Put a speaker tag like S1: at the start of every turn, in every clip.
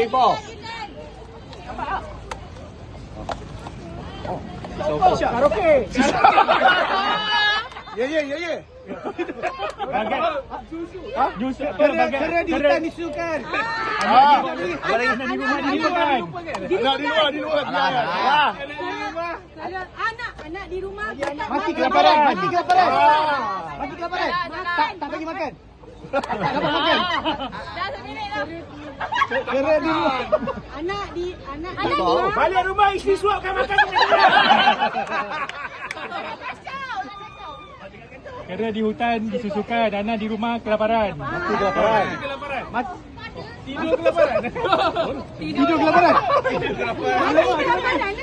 S1: Bo.
S2: Karaoke.
S3: Ya.
S4: Bagai Yusuf
S2: Kera disukan.
S4: Barang di rumah dilupakan.
S3: Di luar.
S5: Anak di rumah
S2: Mati kelaparan. Tak bagi makan. Tak dapat makan.
S5: dah sendiri dah.
S2: Kera di rumah.
S5: Anak di rumah.
S4: Balik rumah isteri suapkan makan. Kera di hutan disusukan, anak di rumah kelaparan.
S2: Mati kelaparan.
S4: Tidur kelaparan.
S2: Tidur kelaparan.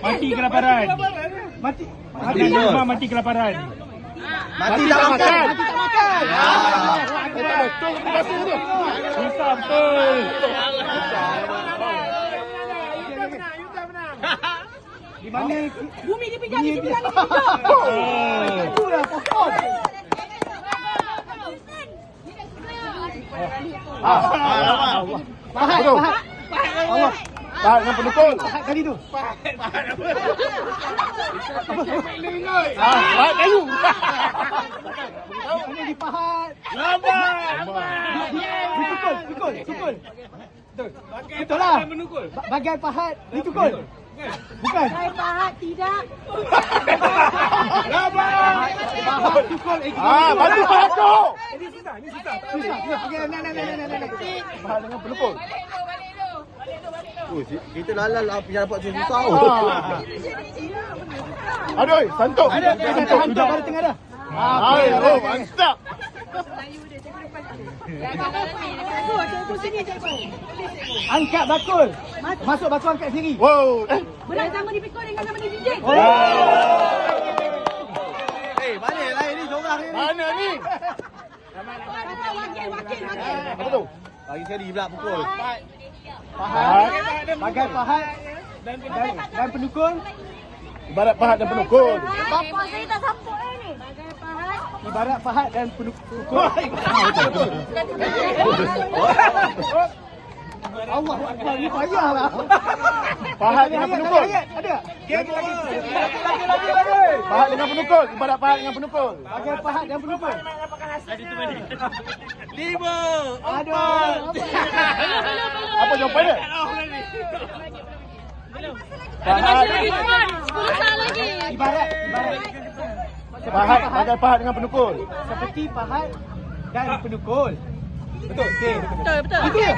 S4: Mati kelaparan.
S2: Mati.
S4: Di rumah mati kelaparan.
S1: Mati tak makan.
S4: Susah betul.
S2: Di mana?
S5: Bumi dipijak di sebelah ni.
S2: Itulah pokok. Pahat. Allah.
S3: Pahat dengan pendukul.
S2: Pahat kali tu.
S3: Pahat kayu.
S2: Mana dipahat? Dipukul. Betul lah. Bagai pahat ditukul. Bukan.
S5: Saya pahat tidak.
S2: Pahat tukul.
S3: Bantu pahat tu.
S2: Susah. Okey, nak.
S3: Pahat dengan pendukul.
S1: Kita lalal apa yang dapat susah.
S3: Aduh, santuk.
S2: Duduk pada tengah dah.
S3: Mantap.
S5: Cikgu sini cikgu.
S2: Angkat bakul. Masuk bakul angkat sendiri.
S3: Wow.
S5: Berat sama dipikul dengan sama dijijik.
S1: Mana lain ni seorang ni.
S3: Mana ni?
S5: Wakil.
S3: Apa tu?
S1: Bagi seri pula pukul.
S2: Pahat. Bagai pahat. Dan pendukul.
S3: Ibarat pahat dan pendukul.
S5: Bapa saya tak sampuk ni. Bagai pahat.
S2: Ibarat pahat dan pendukul. Allah Akbar, ni payahlah.
S3: Pahat dengan pendukul.
S2: Ada.
S3: Pahat dengan pendukul. Ibarat pahat dengan pendukul.
S2: Bagai pahat dan pendukul.
S1: Lima.
S2: Aduh.
S3: Apa jawapannya?
S5: Pahat. 10 saat lagi.
S2: Ibarat.
S3: Pahat bagai pahat dengan pendukul.
S2: Seperti pahat dan pendukul. Betul. Okey.
S5: Betul.
S2: Itu je.